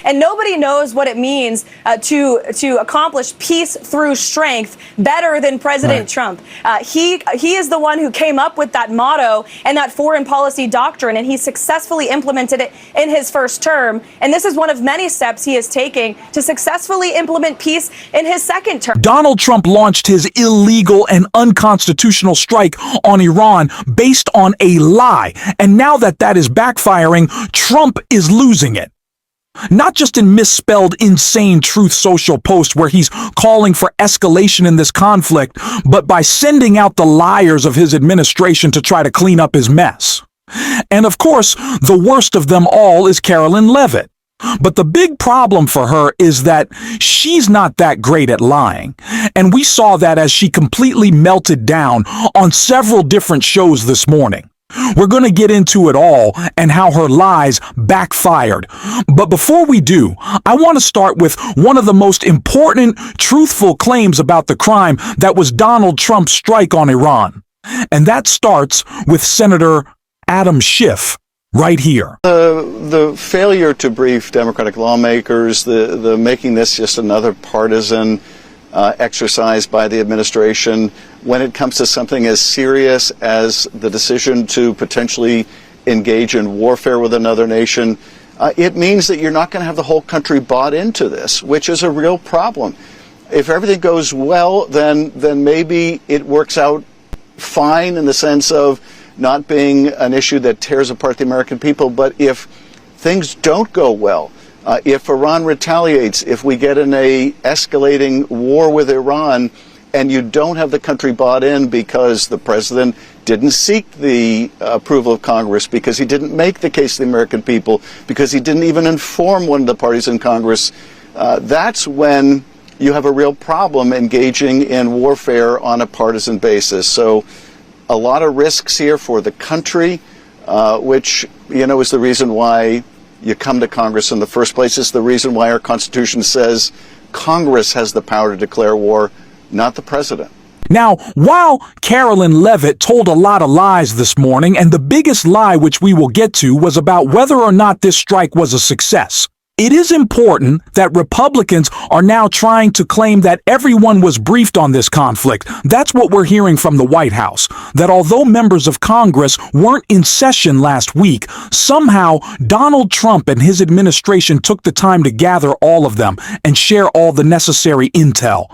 And nobody knows what it means to accomplish peace through strength better than President Trump. He is the one who came up with that motto and that foreign policy doctrine, and he successfully implemented it in his first term. And this is one of many steps he is taking to successfully implement peace in his second term. Donald Trump launched his illegal and unconstitutional strike on Iran based on a lie. And now that that is backfiring, Trump is losing it. Not just in misspelled, insane Truth Social posts where he's calling for escalation in this conflict, but by sending out the liars of his administration to try to clean up his mess. And of course, the worst of them all is Carolyn Leavitt. But the big problem for her is that she's not that great at lying. And we saw that as she completely melted down on several different shows this morning. We're going to get into it all and how her lies backfired. But before we do, I want to start with one of the most important, truthful claims about the crime that was Donald Trump's strike on Iran. And that starts with Senator Adam Schiff right here. The failure to brief Democratic lawmakers, the making this just another partisan exercise by the administration when it comes to something as serious as the decision to potentially engage in warfare with another nation, it means that you're not going to have the whole country bought into this, which is a real problem. If everything goes well, then maybe it works out fine in the sense of not being an issue that tears apart the American people. But if things don't go well, if Iran retaliates, if we get in a escalating war with Iran, and you don't have the country bought in because the president didn't seek the approval of Congress, because he didn't make the case to the American people, because he didn't even inform one of the parties in Congress, that's when you have a real problem engaging in warfare on a partisan basis. So a lot of risks here for the country, which, is the reason why you come to Congress in the first place. It's the reason why our Constitution says Congress has the power to declare war, not the president. Now, while Carolyn Leavitt told a lot of lies this morning, and the biggest lie, which we will get to, was about whether or not this strike was a success, it is important that Republicans are now trying to claim that everyone was briefed on this conflict. That's what we're hearing from the White House, that although members of Congress weren't in session last week, somehow Donald Trump and his administration took the time to gather all of them and share all the necessary intel.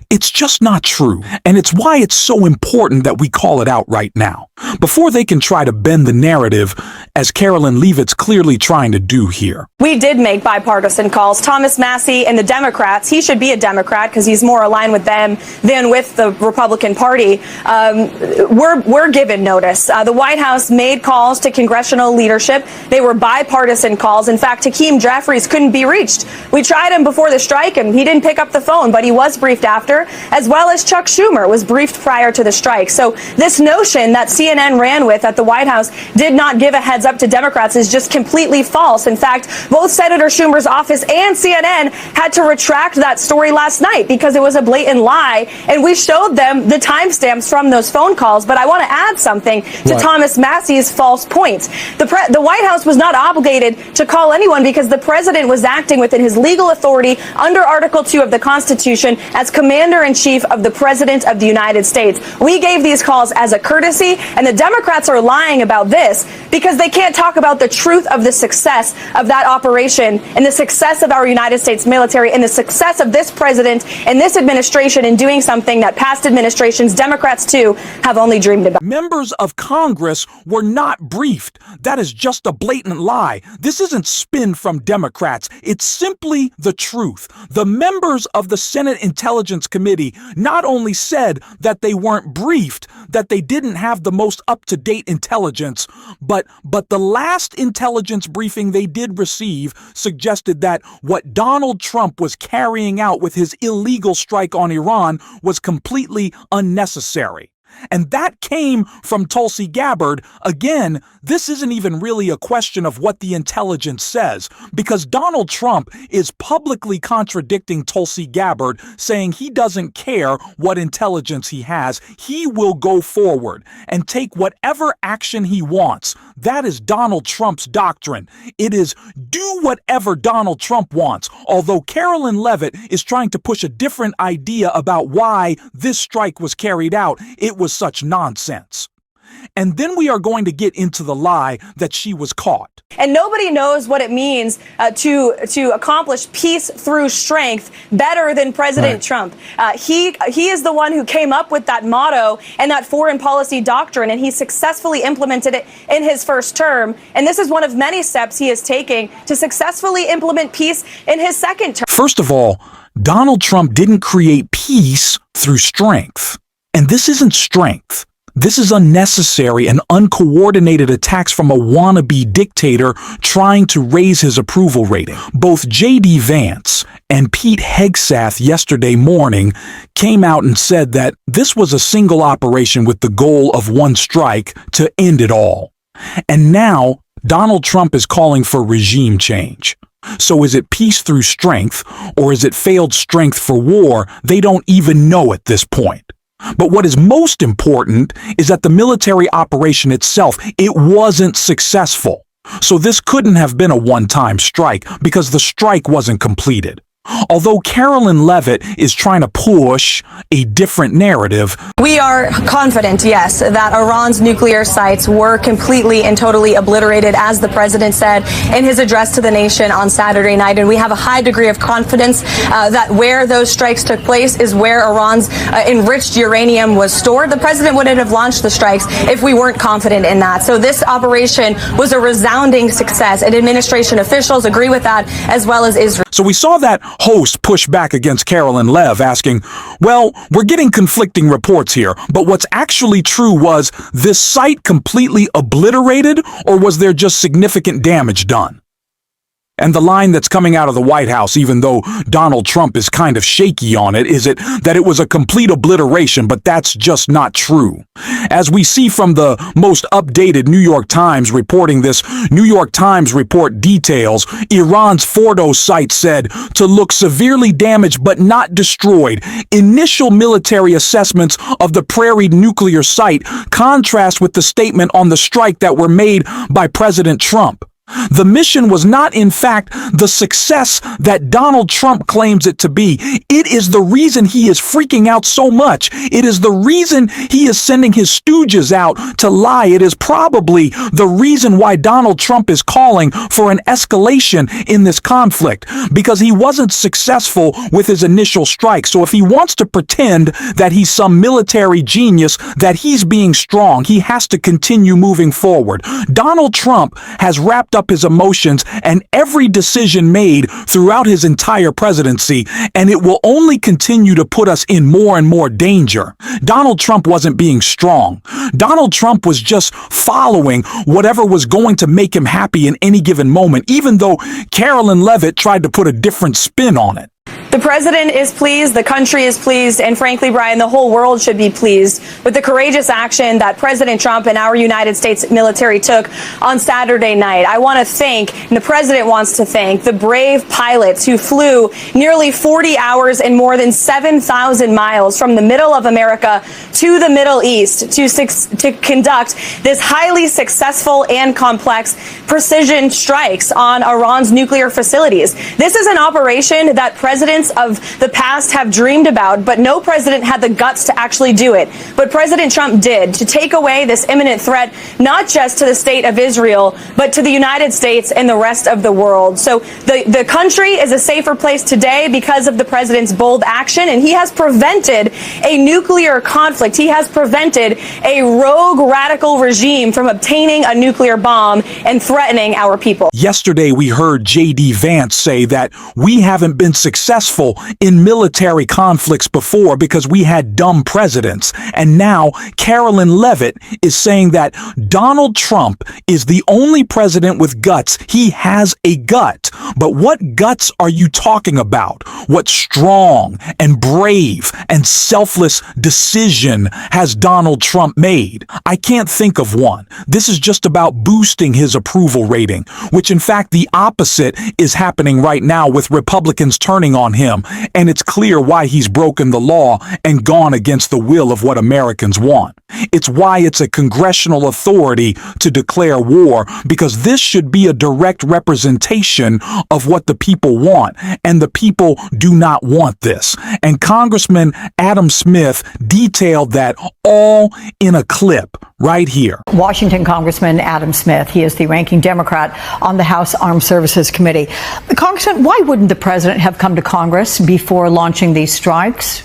It's just not true, and it's why it's so important that we call it out right now, before they can try to bend the narrative, as Carolyn Leavitt's clearly trying to do here. We did make bipartisan calls. Thomas Massie and the Democrats, he should be a Democrat because he's more aligned with them than with the Republican Party, we're given notice. The White House made calls to congressional leadership. They were bipartisan calls. In fact, Hakeem Jeffries couldn't be reached. We tried him before the strike, and he didn't pick up the phone, but he was briefed after, as well as Chuck Schumer was briefed prior to the strike. So this notion that CNN ran with at the White House did not give a heads up to Democrats is just completely false. In fact, both Senator Schumer's office and CNN had to retract that story last night because it was a blatant lie, and we showed them the timestamps from those phone calls. But I want to add something to Thomas Massie's false points. The White House was not obligated to call anyone because the president was acting within his legal authority under Article 2 of the Constitution as Commander-in-Chief of the President of the United States. We gave these calls as a courtesy, and the Democrats are lying about this because they can't talk about the truth of the success of that operation and the success of our United States military and the success of this president and this administration in doing something that past administrations, Democrats too, have only dreamed about. Members of Congress were not briefed. That is just a blatant lie. This isn't spin from Democrats. It's simply the truth. The members of the Senate Intelligence Committee not only said that they weren't briefed, that they didn't have the most up-to-date intelligence, but the last intelligence briefing they did receive suggested that what Donald Trump was carrying out with his illegal strike on Iran was completely unnecessary. And that came from Tulsi Gabbard. Again, this isn't even really a question of what the intelligence says, because Donald Trump is publicly contradicting Tulsi Gabbard, saying he doesn't care what intelligence he has. He will go forward and take whatever action he wants. That is Donald Trump's doctrine. It is do whatever Donald Trump wants, although Carolyn Leavitt is trying to push a different idea about why this strike was carried out. It was such nonsense. And then we are going to get into the lie that she was caught. And nobody knows what it means to accomplish peace through strength better than President Trump. He is the one who came up with that motto and that foreign policy doctrine, and he successfully implemented it in his first term. And this is one of many steps he is taking to successfully implement peace in his second term. First of all, Donald Trump didn't create peace through strength. And this isn't strength. This is unnecessary and uncoordinated attacks from a wannabe dictator trying to raise his approval rating. Both J.D. Vance and Pete Hegseth yesterday morning came out and said that this was a single operation with the goal of one strike to end it all. And now Donald Trump is calling for regime change. So is it peace through strength, or is it failed strength for war? They don't even know at this point. But what is most important is that the military operation itself, it wasn't successful. So this couldn't have been a one-time strike because the strike wasn't completed. Although Carolyn Leavitt is trying to push a different narrative. We are confident, yes, that Iran's nuclear sites were completely and totally obliterated, as the president said in his address to the nation on Saturday night. And we have a high degree of confidence that where those strikes took place is where Iran's enriched uranium was stored. The president wouldn't have launched the strikes if we weren't confident in that. So this operation was a resounding success, and administration officials agree with that, as well as Israel. So we saw that host push back against Carolyn Lev, asking, well, we're getting conflicting reports here, but what's actually true was this site completely obliterated, or was there just significant damage done? And the line that's coming out of the White House, even though Donald Trump is kind of shaky on it, is it that it was a complete obliteration, but that's just not true. As we see from the most updated New York Times reporting this, New York Times report details Iran's Fordo site said to look severely damaged but not destroyed. Initial military assessments of the Prairie nuclear site contrast with the statement on the strike that were made by President Trump. The mission was not, in fact, the success that Donald Trump claims it to be. It is the reason he is freaking out so much. It is the reason he is sending his stooges out to lie. It is probably the reason why Donald Trump is calling for an escalation in this conflict, because he wasn't successful with his initial strike. So if he wants to pretend that he's some military genius, that he's being strong, he has to continue moving forward. Donald Trump has wrapped up his emotions and every decision made throughout his entire presidency, and it will only continue to put us in more and more danger. Donald Trump wasn't being strong. Donald Trump was just following whatever was going to make him happy in any given moment, even though Carolyn Leavitt tried to put a different spin on it. The president is pleased, the country is pleased, and frankly, Brian, the whole world should be pleased with the courageous action that President Trump and our United States military took on Saturday night. I want to thank, and the president wants to thank, the brave pilots who flew nearly 40 hours and more than 7,000 miles from the middle of America to the Middle East to conduct this highly successful and complex precision strikes on Iran's nuclear facilities. This is an operation that presidents of the past have dreamed about, but no president had the guts to actually do it. But President Trump did, to take away this imminent threat, not just to the state of Israel, but to the United States and the rest of the world. So the country is a safer place today because of the president's bold action, and he has prevented a nuclear conflict. He has prevented a rogue radical regime from obtaining a nuclear bomb and threatening our people. Yesterday, we heard J.D. Vance say that we haven't been successful successful in military conflicts before because we had dumb presidents. And now Carolyn Leavitt is saying that Donald Trump is the only president with guts. He has a gut. But what guts are you talking about? What strong and brave and selfless decision has Donald Trump made? I can't think of one. This is just about boosting his approval rating, which in fact the opposite is happening right now with Republicans turning on him. And it's clear why he's broken the law and gone against the will of what Americans want. It's why it's a congressional authority to declare war, because this should be a direct representation of what the people want, and the people do not want this. And Congressman Adam Smith detailed that all in a clip right here. Washington Congressman Adam Smith, he is the ranking Democrat on the House Armed Services Committee. Congressman, why wouldn't the president have come to Congress before launching these strikes?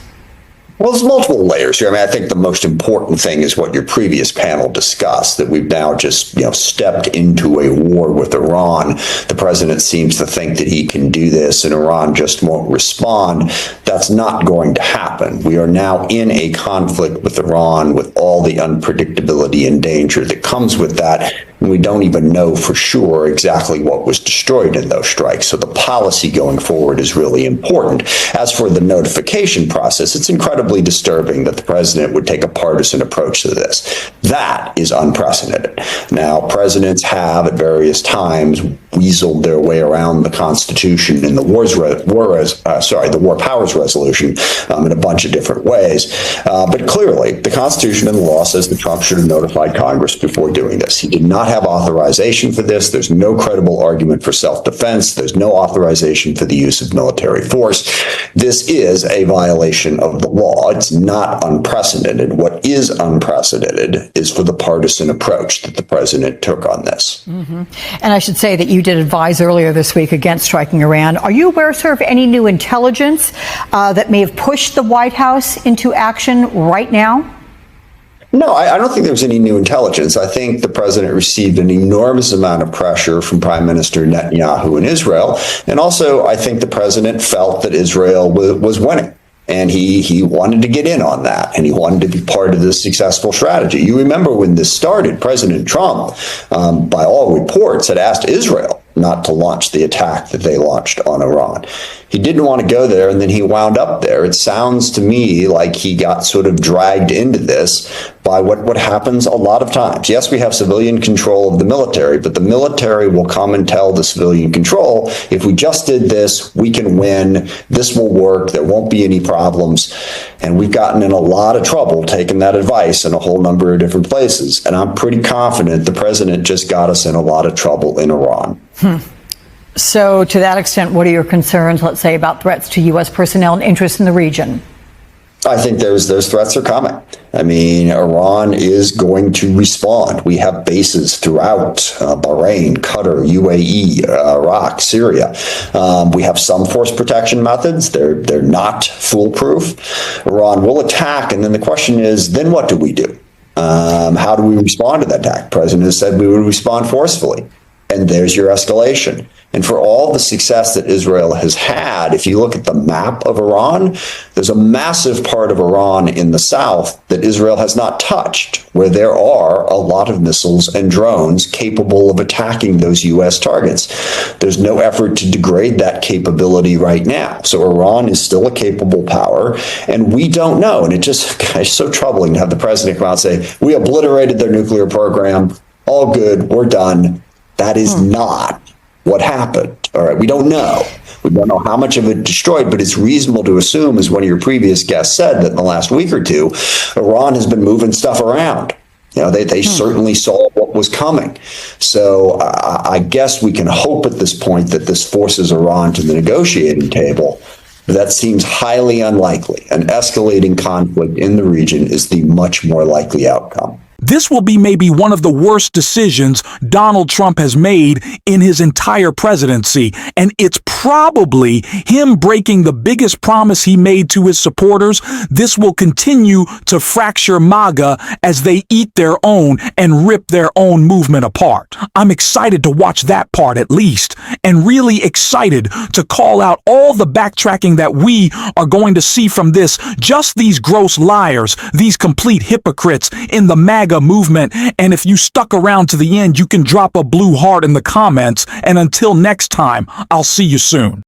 Well, there's multiple layers here. I mean, I think the most important thing is what your previous panel discussed, that we've now just, stepped into a war with Iran. The president seems to think that he can do this and Iran just won't respond. That's not going to happen. We are now in a conflict with Iran with all the unpredictability and danger that comes with that. And we don't even know for sure exactly what was destroyed in those strikes. So the policy going forward is really important. As for the notification process, it's incredibly disturbing that the president would take a partisan approach to this. That is unprecedented. Now, presidents have at various times weaseled their way around the Constitution and the War Powers Resolution in a bunch of different ways. But clearly, the Constitution and the law says that Trump should have notified Congress before doing this. He did not have authorization for this. There's no credible argument for self-defense. There's no authorization for the use of military force. This is a violation of the law. It's not unprecedented. What is unprecedented is for the partisan approach that the president took on this. Mm-hmm. And I should say that you did advise earlier this week against striking Iran. Are you aware, sir, of any new intelligence that may have pushed the White House into action right now? No, I don't think there's any new intelligence. I think the president received an enormous amount of pressure from Prime Minister Netanyahu in Israel. And also, I think the president felt that Israel was winning. And he wanted to get in on that, and he wanted to be part of this successful strategy. You remember when this started, President Trump, by all reports, had asked Israel not to launch the attack that they launched on Iran. He didn't want to go there, and then he wound up there. It sounds to me like he got sort of dragged into this by what happens a lot of times. Yes, we have civilian control of the military, but the military will come and tell the civilian control, if we just did this, we can win, this will work, there won't be any problems. And we've gotten in a lot of trouble taking that advice in a whole number of different places. And I'm pretty confident the president just got us in a lot of trouble in Iran. So to that extent, what are your concerns, let's say, about threats to U.S. personnel and interests in the region? I think those threats are coming. I mean, Iran is going to respond. We have bases throughout Bahrain, Qatar, UAE, Iraq, Syria. We have some force protection methods. They're not foolproof. Iran will attack, and then the question is, then what do we do? How do we respond to that attack? The president has said we would respond forcefully. And there's your escalation. And for all the success that Israel has had, if you look at the map of Iran, there's a massive part of Iran in the south that Israel has not touched, where there are a lot of missiles and drones capable of attacking those U.S. targets. There's no effort to degrade that capability right now. So Iran is still a capable power, and we don't know. And it's so troubling to have the president come out and say, we obliterated their nuclear program, all good, we're done. That is not what happened. All right, we don't know. We don't know how much of it destroyed, but it's reasonable to assume, as one of your previous guests said, that in the last week or two, Iran has been moving stuff around. They certainly saw what was coming. So I guess we can hope at this point that this forces Iran to the negotiating table. But that seems highly unlikely. An escalating conflict in the region is the much more likely outcome. This will be maybe one of the worst decisions Donald Trump has made in his entire presidency, and it's probably him breaking the biggest promise he made to his supporters. This will continue to fracture MAGA as they eat their own and rip their own movement apart. I'm excited to watch that part at least, and really excited to call out all the backtracking that we are going to see from this. Just these gross liars, these complete hypocrites in the MAGA movement. And if you stuck around to the end, you can drop a blue heart in the comments. And until next time, I'll see you soon.